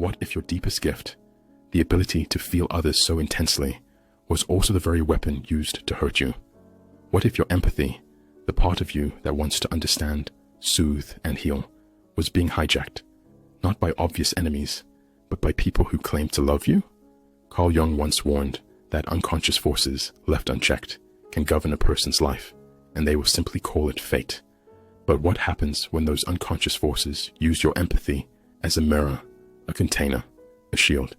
What if your deepest gift, the ability to feel others so intensely, was also the very weapon used to hurt you? What if your empathy, the part of you that wants to understand, soothe, and heal, was being hijacked, not by obvious enemies, but by people who claim to love you? Carl Jung once warned that unconscious forces, left unchecked, can govern a person's life, and they will simply call it fate. But what happens when those unconscious forces use your empathy as a mirror, a container, a shield?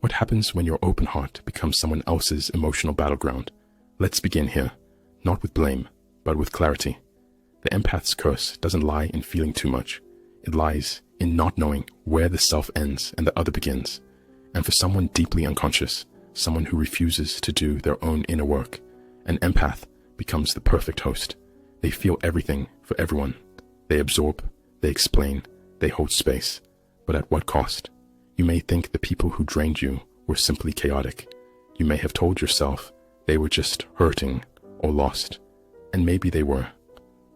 What happens when your open heart becomes someone else's emotional battleground? Let's begin here, not with blame, but with clarity. The empath's curse doesn't lie in feeling too much. It lies in not knowing where the self ends and the other begins. And for someone deeply unconscious, someone who refuses to do their own inner work, an empath becomes the perfect host. They feel everything for everyone. They absorb, they explain, they hold space. But at what cost? You may think the people who drained you were simply chaotic. You may have told yourself they were just hurting or lost. And maybe they were.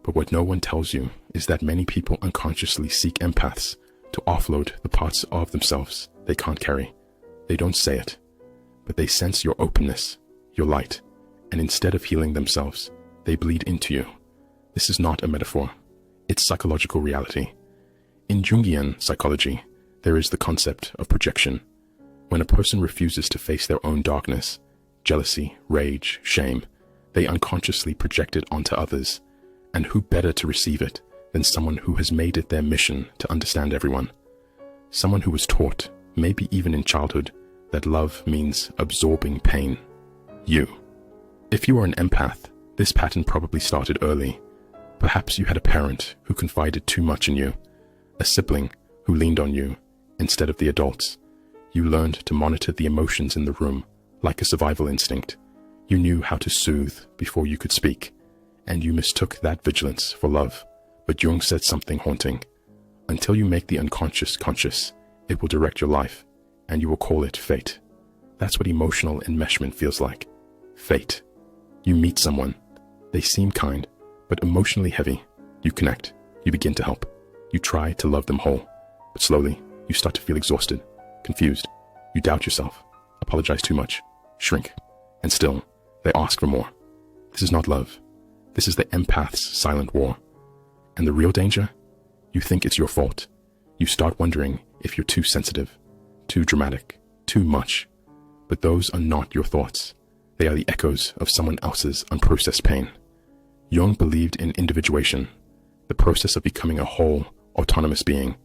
But what no one tells you is that many people unconsciously seek empaths to offload the parts of themselves they can't carry. They don't say it, but they sense your openness, your light, and instead of healing themselves, they bleed into you. This is not a metaphor. It's psychological reality. In Jungian psychology, there is the concept of projection. When a person refuses to face their own darkness, jealousy, rage, shame, they unconsciously project it onto others. And who better to receive it than someone who has made it their mission to understand everyone? Someone who was taught, maybe even in childhood, that love means absorbing pain. You. If you are an empath, this pattern probably started early. Perhaps you had a parent who confided too much in you, a sibling who leaned on you instead of the adults. You learned to monitor the emotions in the room like a survival instinct. You knew how to soothe before you could speak, and you mistook that vigilance for love. But Jung said something haunting. Until you make the unconscious conscious, it will direct your life, and you will call it fate. That's what emotional enmeshment feels like. Fate. You meet someone. They seem kind, but emotionally heavy. You connect. You begin to help. You try to love them whole. But slowly, you start to feel exhausted, confused. You doubt yourself, apologize too much, shrink. And still, they ask for more. This is not love. This is the empath's silent war. And the real danger? You think it's your fault. You start wondering if you're too sensitive, too dramatic, too much. But those are not your thoughts. They are the echoes of someone else's unprocessed pain. Jung believed in individuation, the process of becoming a whole, autonomous being.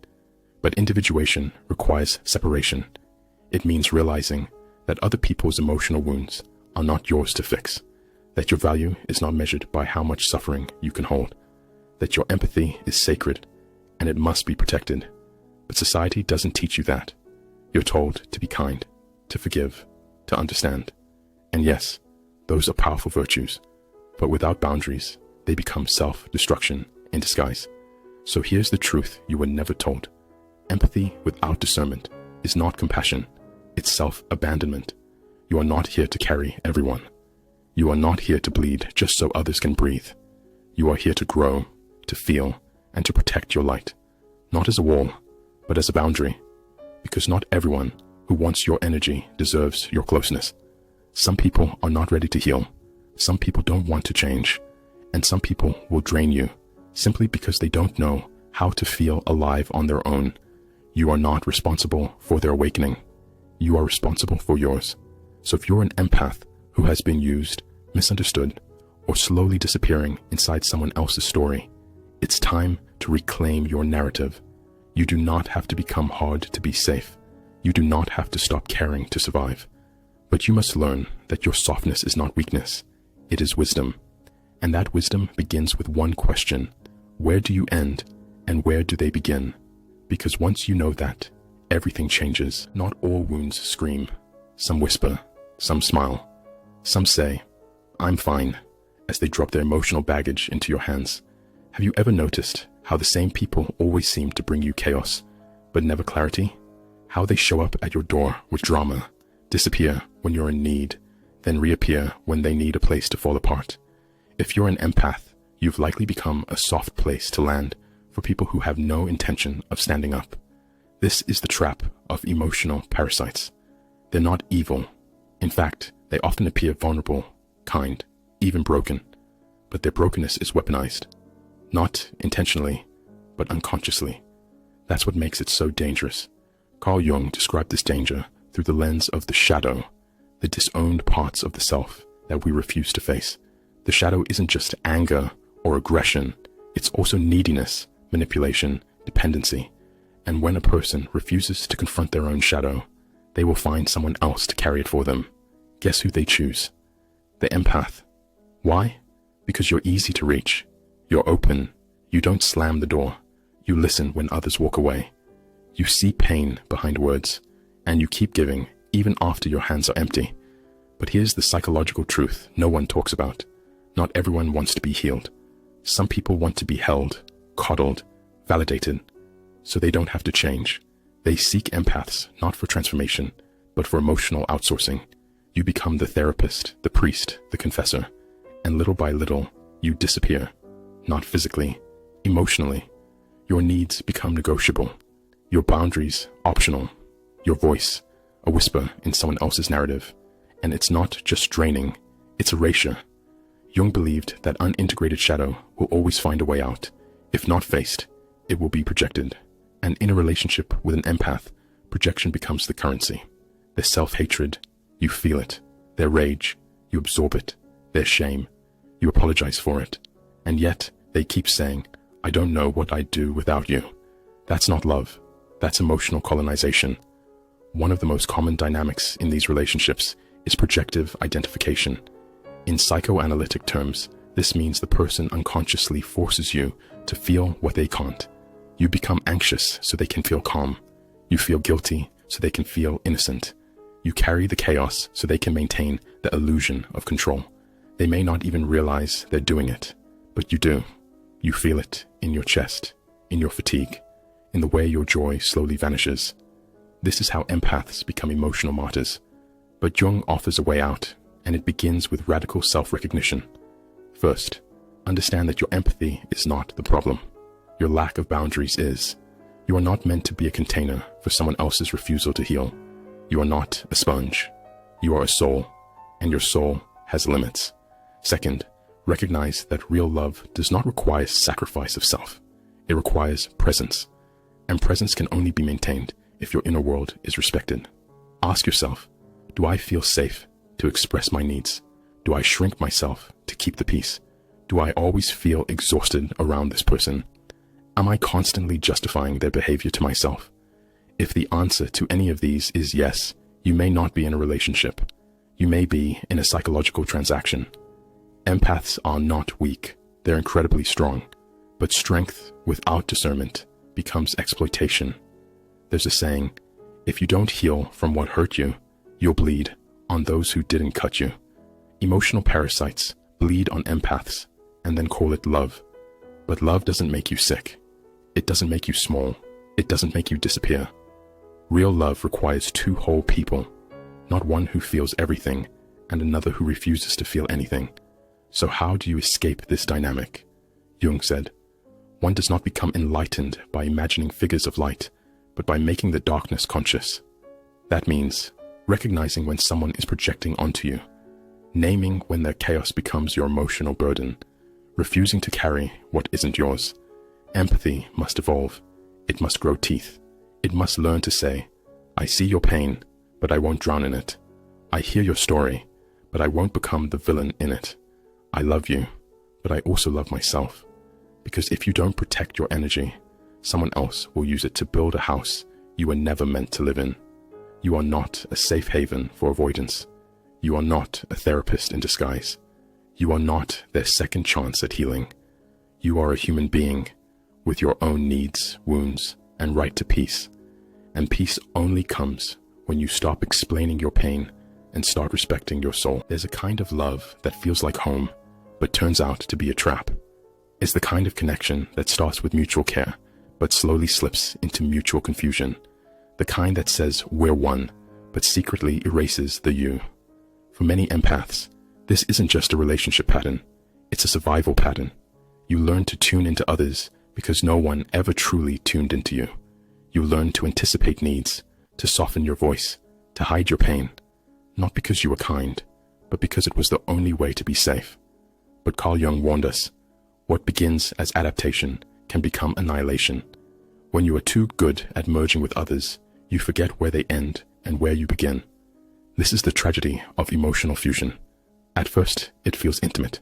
But individuation requires separation. It means realizing that other people's emotional wounds are not yours to fix, that your value is not measured by how much suffering you can hold, that your empathy is sacred and it must be protected. But society doesn't teach you that. You're told to be kind, to forgive, to understand. And yes, those are powerful virtues, but without boundaries, they become self-destruction in disguise. So here's the truth you were never told. Empathy without discernment is not compassion, it's self-abandonment. You are not here to carry everyone. You are not here to bleed just so others can breathe. You are here to grow, to feel, and to protect your light. Not as a wall, but as a boundary. Because not everyone who wants your energy deserves your closeness. Some people are not ready to heal. Some people don't want to change. And some people will drain you simply because they don't know how to feel alive on their own. You are not responsible for their awakening. You are responsible for yours. So if you're an empath who has been used, misunderstood, or slowly disappearing inside someone else's story, it's time to reclaim your narrative. You do not have to become hard to be safe. You do not have to stop caring to survive. But you must learn that your softness is not weakness. It is wisdom. And that wisdom begins with one question. Where do you end and where do they begin? Because once you know that, everything changes. Not all wounds scream. Some whisper, some smile. Some say, "I'm fine," as they drop their emotional baggage into your hands. Have you ever noticed how the same people always seem to bring you chaos, but never clarity? How they show up at your door with drama, disappear when you're in need, then reappear when they need a place to fall apart. If you're an empath, you've likely become a soft place to land for people who have no intention of standing up. This is the trap of emotional parasites. They're not evil. In fact, they often appear vulnerable, kind, even broken. But their brokenness is weaponized. Not intentionally, but unconsciously. That's what makes it so dangerous. Carl Jung described this danger through the lens of the shadow, the disowned parts of the self that we refuse to face. The shadow isn't just anger or aggression, it's also neediness, manipulation, dependency. And when a person refuses to confront their own shadow, they will find someone else to carry it for them. Guess who they choose? The empath. Why? Because you're easy to reach. You're open. You don't slam the door. You listen when others walk away. You see pain behind words, and you keep giving even after your hands are empty. But here's the psychological truth no one talks about. Not everyone wants to be healed. Some people want to be held, coddled, validated, so they don't have to change. They seek empaths not for transformation, but for emotional outsourcing. You become the therapist, the priest, the confessor, and little by little, you disappear. Not physically, emotionally. Your needs become negotiable. Your boundaries optional. Your voice, a whisper in someone else's narrative. And it's not just draining, it's erasure. Jung believed that unintegrated shadow will always find a way out. If not faced, it will be projected. And in a relationship with an empath, projection becomes the currency. Their self-hatred, you feel it. Their rage, you absorb it. Their shame, you apologize for it. And yet, they keep saying, I don't know what I'd do without you. That's not love. That's emotional colonization. One of the most common dynamics in these relationships is projective identification. In psychoanalytic terms, this means the person unconsciously forces you to feel what they can't. You become anxious so they can feel calm. You feel guilty so they can feel innocent. You carry the chaos so they can maintain the illusion of control. They may not even realize they're doing it, but you do. You feel it in your chest, in your fatigue, in the way your joy slowly vanishes. This is how empaths become emotional martyrs. But Jung offers a way out, and it begins with radical self-recognition. First, understand that your empathy is not the problem. Your lack of boundaries is. You are not meant to be a container for someone else's refusal to heal. You are not a sponge. You are a soul, and your soul has limits. Second, recognize that real love does not require sacrifice of self. It requires presence, and presence can only be maintained if your inner world is respected. Ask yourself, do I feel safe to express my needs? Do I shrink myself to keep the peace? Do I always feel exhausted around this person? Am I constantly justifying their behavior to myself? If the answer to any of these is yes, you may not be in a relationship. You may be in a psychological transaction. Empaths are not weak. They're incredibly strong. But strength without discernment becomes exploitation. There's a saying, if you don't heal from what hurt you, you'll bleed on those who didn't cut you. Emotional parasites bleed on empaths and then call it love. But love doesn't make you sick. It doesn't make you small. It doesn't make you disappear. Real love requires two whole people, not one who feels everything and another who refuses to feel anything. So how do you escape this dynamic? Jung said, one does not become enlightened by imagining figures of light, but by making the darkness conscious. That means recognizing when someone is projecting onto you, naming when their chaos becomes your emotional burden, refusing to carry what isn't yours. Empathy must evolve. It must grow teeth. It must learn to say, I see your pain, but I won't drown in it. I hear your story, but I won't become the villain in it. I love you, but I also love myself. Because if you don't protect your energy, someone else will use it to build a house you were never meant to live in. You are not a safe haven for avoidance. You are not a therapist in disguise. You are not their second chance at healing. You are a human being with your own needs, wounds, and right to peace. And peace only comes when you stop explaining your pain and start respecting your soul. There's a kind of love that feels like home, but turns out to be a trap. It's the kind of connection that starts with mutual care, but slowly slips into mutual confusion. The kind that says we're one, but secretly erases the you. For many empaths, this isn't just a relationship pattern, it's a survival pattern. You learn to tune into others because no one ever truly tuned into you. You learn to anticipate needs, to soften your voice, to hide your pain, not because you were kind, but because it was the only way to be safe. But Carl Jung warned us, what begins as adaptation can become annihilation. When you are too good at merging with others, you forget where they end and where you begin. This is the tragedy of emotional fusion. At first, it feels intimate.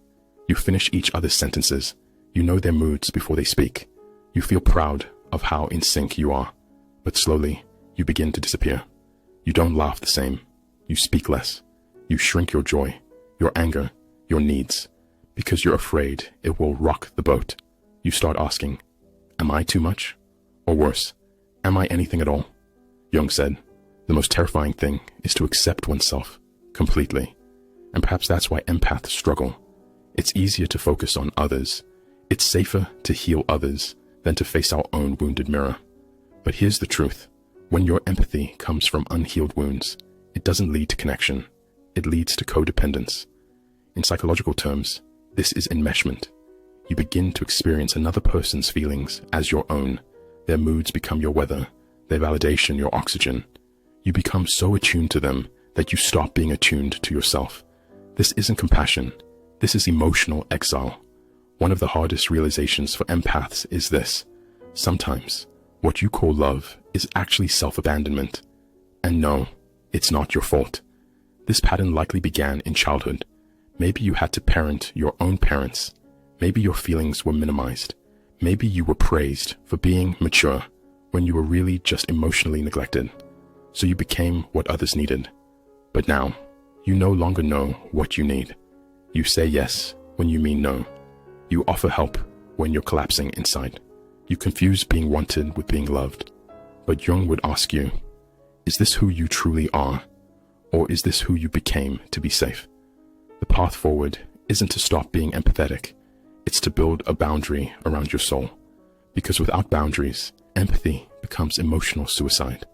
You finish each other's sentences. You know their moods before they speak. You feel proud of how in sync you are. But slowly, you begin to disappear. You don't laugh the same. You speak less. You shrink your joy, your anger, your needs, because you're afraid it will rock the boat. You start asking, am I too much? Or worse, am I anything at all? Jung said, the most terrifying thing is to accept oneself completely. And perhaps that's why empaths struggle. It's easier to focus on others. It's safer to heal others than to face our own wounded mirror. But here's the truth. When your empathy comes from unhealed wounds, it doesn't lead to connection. It leads to codependence. In psychological terms, this is enmeshment. You begin to experience another person's feelings as your own. Their moods become your weather, their validation your oxygen. You become so attuned to them that you stop being attuned to yourself. This isn't compassion. This is emotional exile. One of the hardest realizations for empaths is this. Sometimes, what you call love is actually self-abandonment. And no, it's not your fault. This pattern likely began in childhood. Maybe you had to parent your own parents. Maybe your feelings were minimized. Maybe you were praised for being mature when you were really just emotionally neglected. So you became what others needed. But now, you no longer know what you need. You say yes when you mean no. You offer help when you're collapsing inside. You confuse being wanted with being loved. But Jung would ask you, is this who you truly are? Or is this who you became to be safe? The path forward isn't to stop being empathetic. It's to build a boundary around your soul. Because without boundaries, empathy becomes emotional suicide.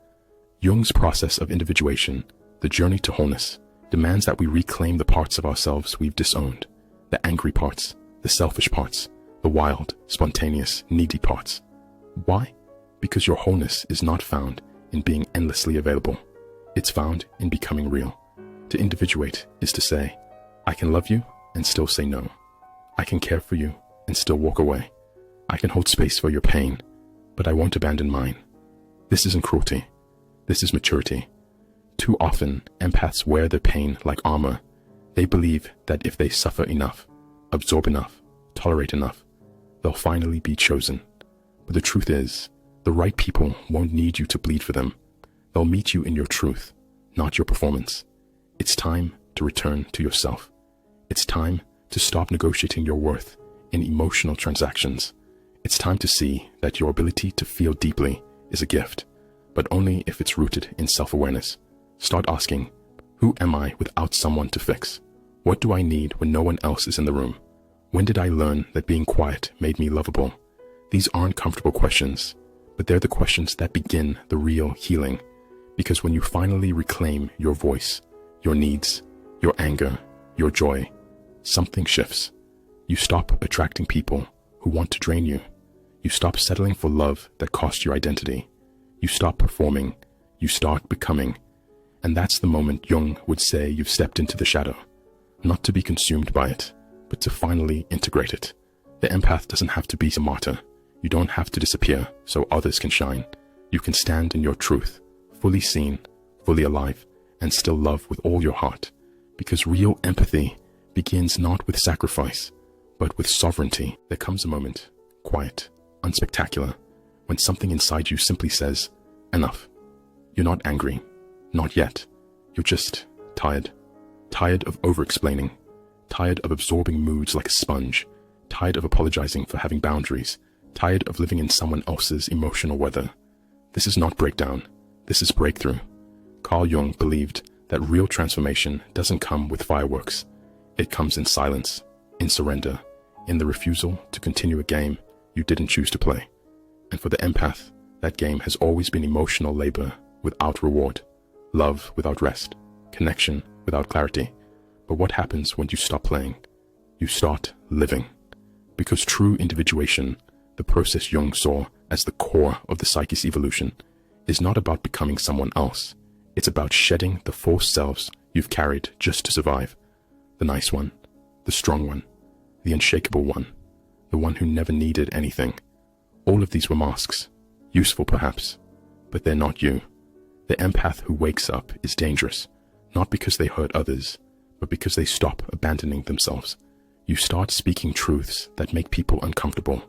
Jung's process of individuation, the journey to wholeness, demands that we reclaim the parts of ourselves we've disowned. The angry parts, the selfish parts, the wild, spontaneous, needy parts. Why? Because your wholeness is not found in being endlessly available. It's found in becoming real. To individuate is to say, I can love you and still say no. I can care for you and still walk away. I can hold space for your pain, but I won't abandon mine. This isn't cruelty. This is maturity. Too often, empaths wear their pain like armor. They believe that if they suffer enough, absorb enough, tolerate enough, they'll finally be chosen. But the truth is, the right people won't need you to bleed for them. They'll meet you in your truth, not your performance. It's time to return to yourself. It's time to stop negotiating your worth in emotional transactions. It's time to see that your ability to feel deeply is a gift, but only if it's rooted in self-awareness. Start asking, who am I without someone to fix? What do I need when no one else is in the room? When did I learn that being quiet made me lovable? These aren't comfortable questions, but they're the questions that begin the real healing. Because when you finally reclaim your voice, your needs, your anger, your joy, something shifts. You stop attracting people who want to drain you. You stop settling for love that costs your identity. You stop performing. You start becoming. And that's the moment Jung would say you've stepped into the shadow. Not to be consumed by it, but to finally integrate it. The empath doesn't have to be a martyr. You don't have to disappear so others can shine. You can stand in your truth, fully seen, fully alive, and still love with all your heart. Because real empathy begins not with sacrifice, but with sovereignty. There comes a moment, quiet, unspectacular, when something inside you simply says, enough. You're not angry. Not yet. You're just tired. Tired of over-explaining. Tired of absorbing moods like a sponge. Tired of apologizing for having boundaries. Tired of living in someone else's emotional weather. This is not breakdown. This is breakthrough. Carl Jung believed that real transformation doesn't come with fireworks. It comes in silence, in surrender, in the refusal to continue a game you didn't choose to play. And for the empath, that game has always been emotional labor without reward, love without rest, connection without clarity. But what happens when you stop playing? You start living. Because true individuation the process Jung saw as the core of the psyche's evolution, is not about becoming someone else. It's about shedding the false selves you've carried just to survive. The nice one, the strong one, the unshakable one, the one who never needed anything. All of these were masks, useful perhaps, but they're not you. The empath who wakes up is dangerous, not because they hurt others, but because they stop abandoning themselves. You start speaking truths that make people uncomfortable.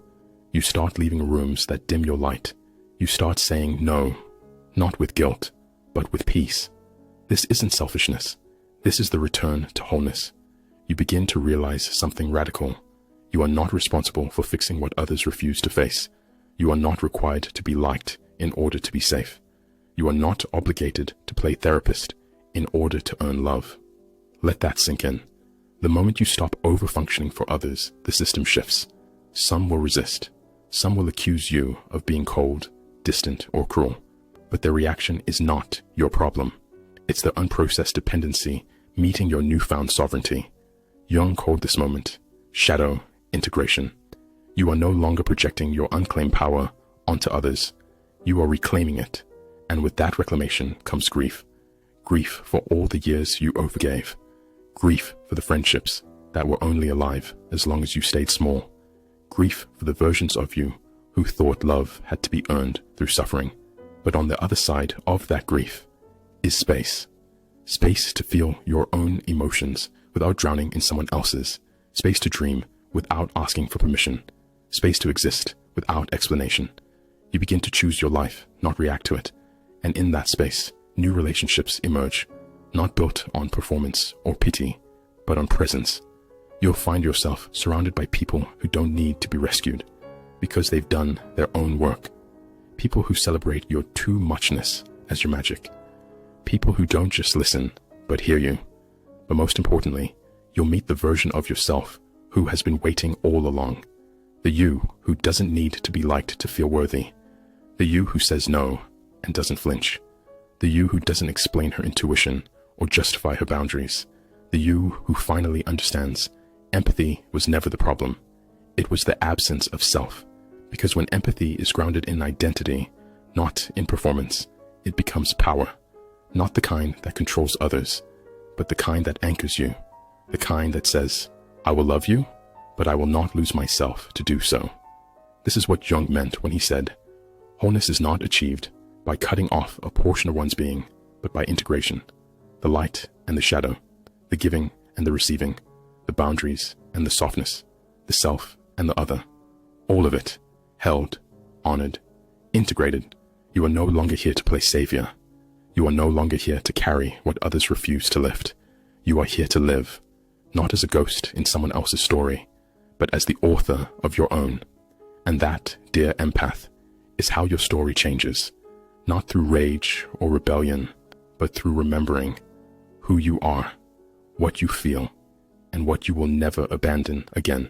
You start leaving rooms that dim your light. You start saying no, not with guilt, but with peace. This isn't selfishness. This is the return to wholeness. You begin to realize something radical. You are not responsible for fixing what others refuse to face. You are not required to be liked in order to be safe. You are not obligated to play therapist in order to earn love. Let that sink in. The moment you stop over-functioning for others, the system shifts. Some will resist. Some will accuse you of being cold, distant, or cruel. But their reaction is not your problem. It's their unprocessed dependency meeting your newfound sovereignty. Jung called this moment shadow integration. You are no longer projecting your unclaimed power onto others. You are reclaiming it. And with that reclamation comes grief. Grief for all the years you overgave. Grief for the friendships that were only alive as long as you stayed small. Grief for the versions of you who thought love had to be earned through suffering. But on the other side of that grief is space. Space to feel your own emotions without drowning in someone else's. Space to dream without asking for permission. Space to exist without explanation. You begin to choose your life, not react to it. And in that space, new relationships emerge, not built on performance or pity, but on presence. You'll find yourself surrounded by people who don't need to be rescued because they've done their own work. People who celebrate your too muchness as your magic. People who don't just listen, but hear you. But most importantly, you'll meet the version of yourself who has been waiting all along. The you who doesn't need to be liked to feel worthy. The you who says no and doesn't flinch. The you who doesn't explain her intuition or justify her boundaries. The you who finally understands empathy was never the problem. It was the absence of self. Because when empathy is grounded in identity, not in performance, it becomes power. Not the kind that controls others, but the kind that anchors you. The kind that says, I will love you, but I will not lose myself to do so. This is what Jung meant when he said, wholeness is not achieved by cutting off a portion of one's being, but by integration. The light and the shadow, the giving and the receiving, the boundaries and the softness, the self and the other. All of it, held, honored, integrated. You are no longer here to play savior. You are no longer here to carry what others refuse to lift. You are here to live, not as a ghost in someone else's story, but as the author of your own. And that, dear empath, is how your story changes, not through rage or rebellion, but through remembering who you are, what you feel, and what you will never abandon again.